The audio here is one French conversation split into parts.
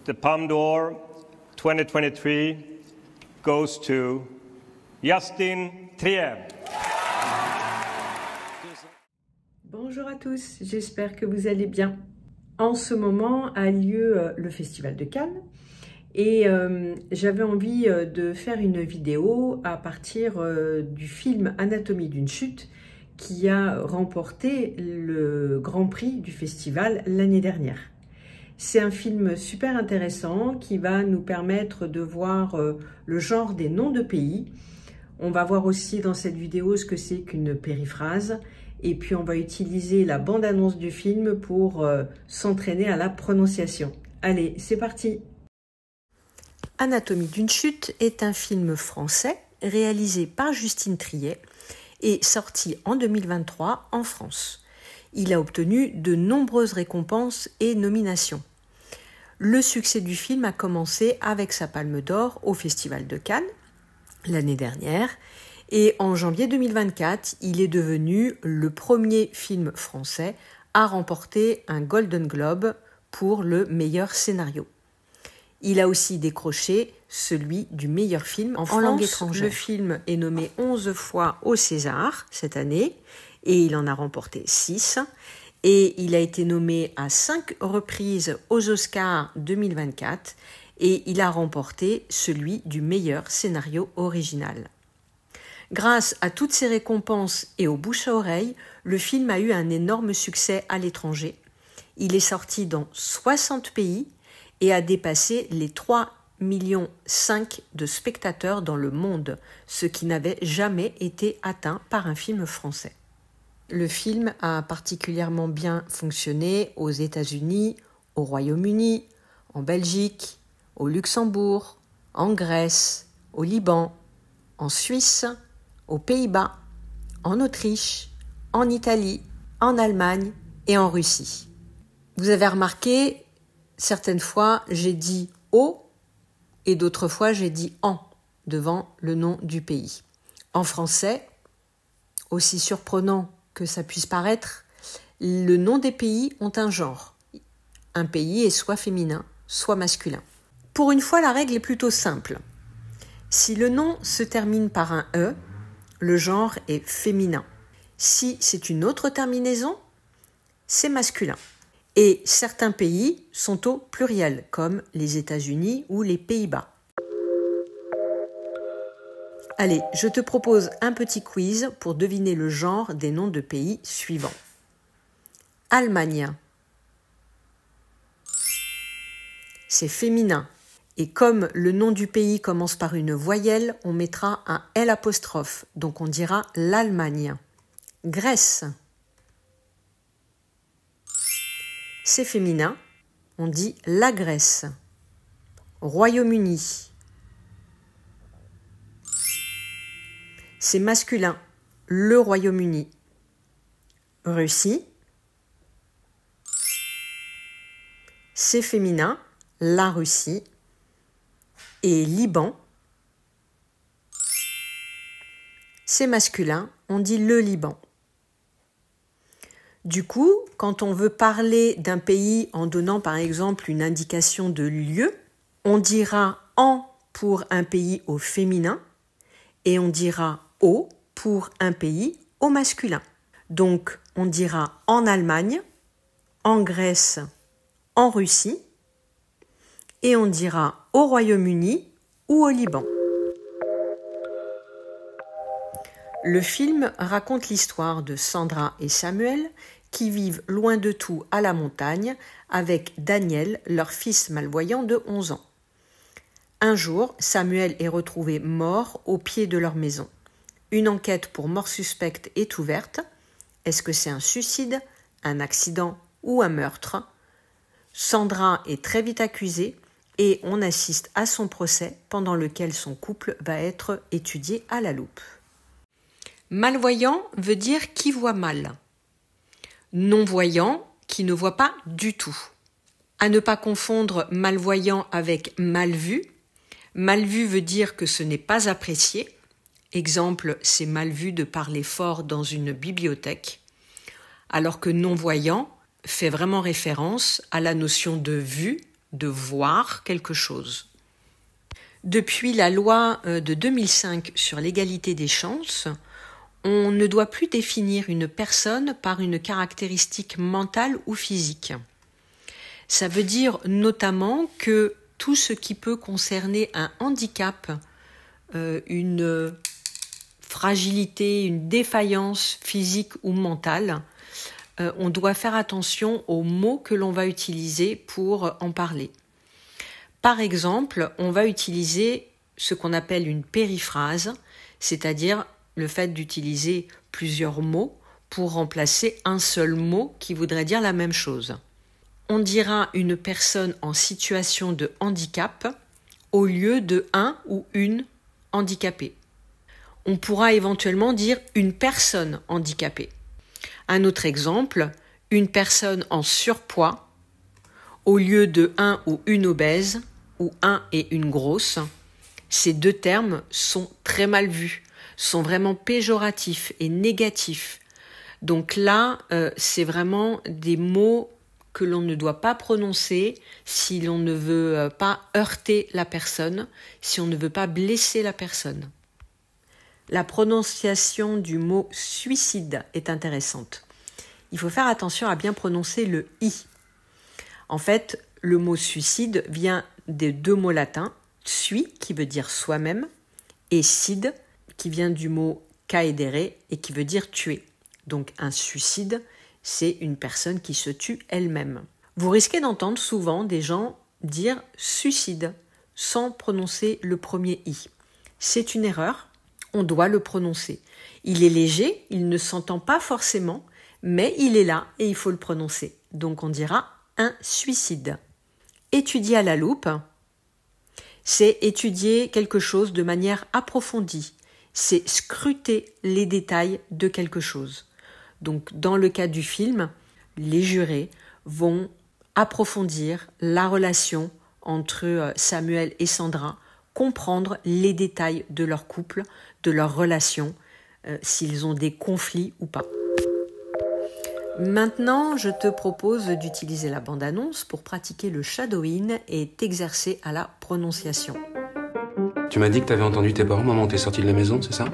the Palme d'Or 2023 goes to Justine Triet. Bonjour à tous, j'espère que vous allez bien. En ce moment a lieu le Festival de Cannes et j'avais envie de faire une vidéo à partir du film Anatomie d'une chute qui a remporté le Grand Prix du festival l'année dernière. C'est un film super intéressant qui va nous permettre de voir le genre des noms de pays. On va voir aussi dans cette vidéo ce que c'est qu'une périphrase. Et puis on va utiliser la bande-annonce du film pour s'entraîner à la prononciation. Allez, c'est parti! Anatomie d'une chute est un film français réalisé par Justine Triet et sorti en 2023 en France. Il a obtenu de nombreuses récompenses et nominations. Le succès du film a commencé avec sa Palme d'Or au Festival de Cannes l'année dernière et en janvier 2024, il est devenu le premier film français à remporter un Golden Globe pour le meilleur scénario. Il a aussi décroché celui du meilleur film en langue étrangère. Le film est nommé 11 fois au César cette année et il en a remporté 6. Et il a été nommé à 5 reprises aux Oscars 2024 et il a remporté celui du meilleur scénario original. Grâce à toutes ces récompenses et au bouche à oreille, le film a eu un énorme succès à l'étranger. Il est sorti dans 60 pays et a dépassé les 3,5 millions de spectateurs dans le monde, ce qui n'avait jamais été atteint par un film français. Le film a particulièrement bien fonctionné aux États-Unis, au Royaume-Uni, en Belgique, au Luxembourg, en Grèce, au Liban, en Suisse, aux Pays-Bas, en Autriche, en Italie, en Allemagne et en Russie. Vous avez remarqué, certaines fois j'ai dit « au » et d'autres fois j'ai dit « en » devant le nom du pays. En français, aussi surprenant que ça puisse paraître, le nom des pays ont un genre. Un pays est soit féminin, soit masculin. Pour une fois, la règle est plutôt simple. Si le nom se termine par un « e », le genre est féminin. Si c'est une autre terminaison, c'est masculin. Et certains pays sont au pluriel, comme les États-Unis ou les Pays-Bas. Allez, je te propose un petit quiz pour deviner le genre des noms de pays suivants. Allemagne. C'est féminin. Et comme le nom du pays commence par une voyelle, on mettra un L', donc on dira l'Allemagne. Grèce. C'est féminin, on dit la Grèce. Royaume-Uni. C'est masculin, le Royaume-Uni. Russie. C'est féminin, la Russie. Et Liban, c'est masculin, on dit le Liban. Du coup, quand on veut parler d'un pays en donnant par exemple une indication de lieu, on dira en pour un pays au féminin et on dira au pour un pays au masculin. Donc on dira en Allemagne, en Grèce, en Russie et on dira au Royaume-Uni ou au Liban. Le film raconte l'histoire de Sandra et Samuel qui vivent loin de tout à la montagne avec Daniel, leur fils malvoyant de 11 ans. Un jour, Samuel est retrouvé mort au pied de leur maison. Une enquête pour mort suspecte est ouverte. Est-ce que c'est un suicide, un accident ou un meurtre ? Sandra est très vite accusée et on assiste à son procès pendant lequel son couple va être étudié à la loupe. Malvoyant veut dire qui voit mal. Non-voyant, qui ne voit pas du tout. À ne pas confondre malvoyant avec mal vu. Mal vu veut dire que ce n'est pas apprécié. Exemple, c'est mal vu de parler fort dans une bibliothèque. Alors que non-voyant fait vraiment référence à la notion de vue, de voir quelque chose. Depuis la loi de 2005 sur l'égalité des chances, on ne doit plus définir une personne par une caractéristique mentale ou physique. Ça veut dire notamment que tout ce qui peut concerner un handicap, une fragilité, une défaillance physique ou mentale, on doit faire attention aux mots que l'on va utiliser pour en parler. Par exemple, on va utiliser ce qu'on appelle une périphrase, c'est-à-dire le fait d'utiliser plusieurs mots pour remplacer un seul mot qui voudrait dire la même chose. On dira une personne en situation de handicap au lieu de un ou une handicapée. On pourra éventuellement dire une personne handicapée. Un autre exemple, une personne en surpoids au lieu de un ou une obèse ou un et une grosse. Ces deux termes sont très mal vus, sont vraiment péjoratifs et négatifs. Donc là, c'est vraiment des mots que l'on ne doit pas prononcer si l'on ne veut pas heurter la personne, si on ne veut pas blesser la personne. La prononciation du mot suicide est intéressante. Il faut faire attention à bien prononcer le « i ». En fait, le mot suicide vient des deux mots latins, sui, qui veut dire soi-même, et cide, qui vient du mot caedere et qui veut dire tuer. Donc un suicide, c'est une personne qui se tue elle-même. Vous risquez d'entendre souvent des gens dire suicide sans prononcer le premier i. C'est une erreur, on doit le prononcer. Il est léger, il ne s'entend pas forcément, mais il est là et il faut le prononcer. Donc on dira un suicide. Étudier à la loupe, c'est étudier quelque chose de manière approfondie. C'est scruter les détails de quelque chose. Donc, dans le cas du film, les jurés vont approfondir la relation entre Samuel et Sandra, comprendre les détails de leur couple, de leur relation, s'ils ont des conflits ou pas. Maintenant, je te propose d'utiliser la bande-annonce pour pratiquer le shadowing et t'exercer à la prononciation. Tu m'as dit que tu avais entendu tes parents au moment où tu es sorti de la maison, c'est ça?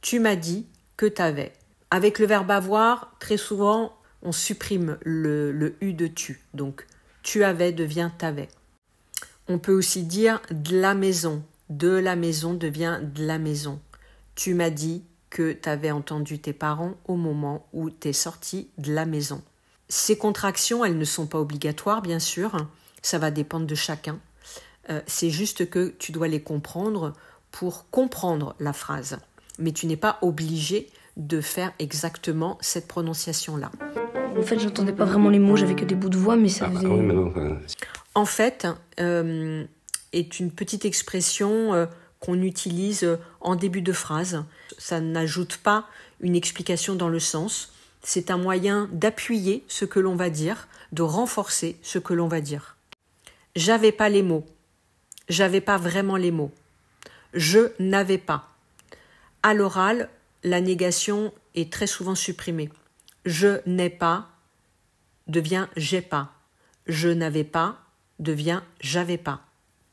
Tu m'as dit que t'avais. Avec le verbe avoir, très souvent, on supprime le U de tu. Donc, tu avais devient t'avais. On peut aussi dire de la maison. De la maison devient de la maison. Tu m'as dit que tu avais entendu tes parents au moment où tu es sorti de la maison. Ces contractions, elles ne sont pas obligatoires, bien sûr. Ça va dépendre de chacun. C'est juste que tu dois les comprendre pour comprendre la phrase. Mais tu n'es pas obligé de faire exactement cette prononciation-là. En fait, j'entendais pas vraiment les mots, j'avais que des bouts de voix, mais ça faisait... oui, mais non, En fait, est une petite expression qu'on utilise en début de phrase. Ça n'ajoute pas une explication dans le sens. C'est un moyen d'appuyer ce que l'on va dire, de renforcer ce que l'on va dire. J'avais pas les mots. J'avais pas vraiment les mots. Je n'avais pas. À l'oral, la négation est très souvent supprimée. Je n'ai pas devient j'ai pas. Je n'avais pas devient j'avais pas.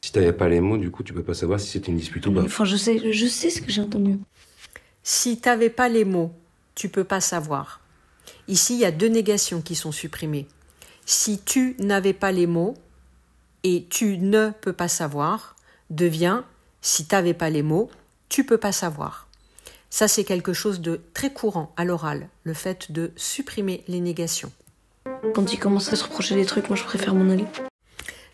Si t'avais pas les mots, du coup, tu peux pas savoir si c'était une dispute ou pas. Enfin, je sais ce que j'ai entendu. Si t'avais pas les mots, tu peux pas savoir. Ici, il y a deux négations qui sont supprimées. Si tu n'avais pas les mots et tu ne peux pas savoir, devient si t'avais pas les mots, tu peux pas savoir. Ça, c'est quelque chose de très courant à l'oral, le fait de supprimer les négations. Quand il commence à se reprocher des trucs, moi je préfère m'en aller.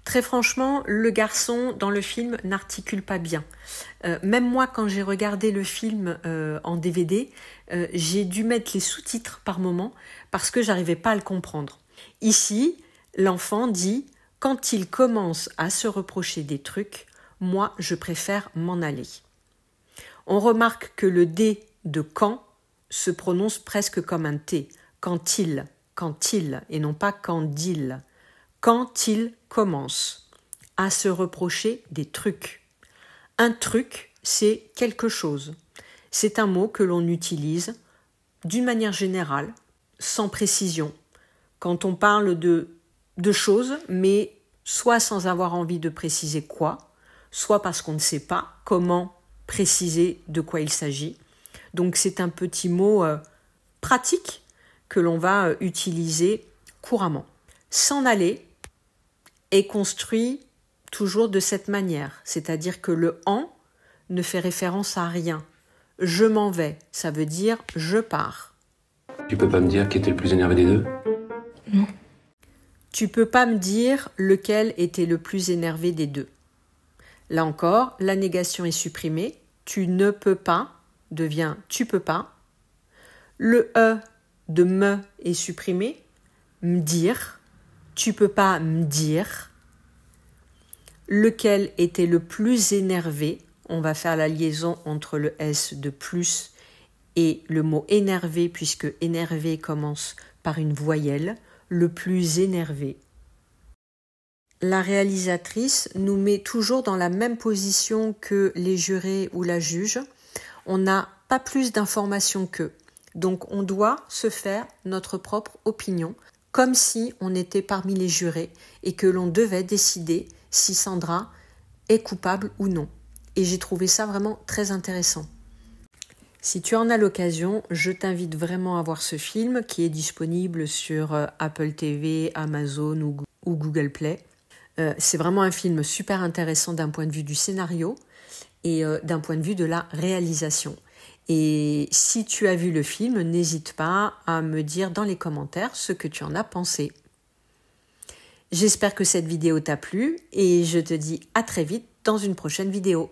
Très franchement, le garçon dans le film n'articule pas bien. Même moi, quand j'ai regardé le film en DVD, j'ai dû mettre les sous-titres par moment parce que j'arrivais pas à le comprendre. Ici, l'enfant dit « Quand il commence à se reprocher des trucs, moi je préfère m'en aller ». On remarque que le D de « quand » se prononce presque comme un T. Quand il, et non pas quand il. Quand il commence à se reprocher des trucs. Un truc, c'est quelque chose. C'est un mot que l'on utilise d'une manière générale, sans précision. Quand on parle de choses, mais soit sans avoir envie de préciser quoi, soit parce qu'on ne sait pas comment préciser de quoi il s'agit. Donc c'est un petit mot pratique que l'on va utiliser couramment. S'en aller est construit toujours de cette manière, c'est-à-dire que le « en » ne fait référence à rien. Je m'en vais, ça veut dire je pars. Tu peux pas me dire qui était le plus énervé des deux? Non. Tu peux pas me dire lequel était le plus énervé des deux. Là encore, la négation est supprimée. Tu ne peux pas devient tu peux pas. Le e de me est supprimé. Me dire. Tu peux pas me dire. Lequel était le plus énervé? On va faire la liaison entre le S de plus et le mot énervé, puisque énervé commence par une voyelle. Le plus énervé. La réalisatrice nous met toujours dans la même position que les jurés ou la juge. On n'a pas plus d'informations qu'eux. Donc on doit se faire notre propre opinion, comme si on était parmi les jurés et que l'on devait décider si Sandra est coupable ou non. Et j'ai trouvé ça vraiment très intéressant. Si tu en as l'occasion, je t'invite vraiment à voir ce film qui est disponible sur Apple TV, Amazon ou Google Play. C'est vraiment un film super intéressant d'un point de vue du scénario et d'un point de vue de la réalisation. Et si tu as vu le film, n'hésite pas à me dire dans les commentaires ce que tu en as pensé. J'espère que cette vidéo t'a plu et je te dis à très vite dans une prochaine vidéo.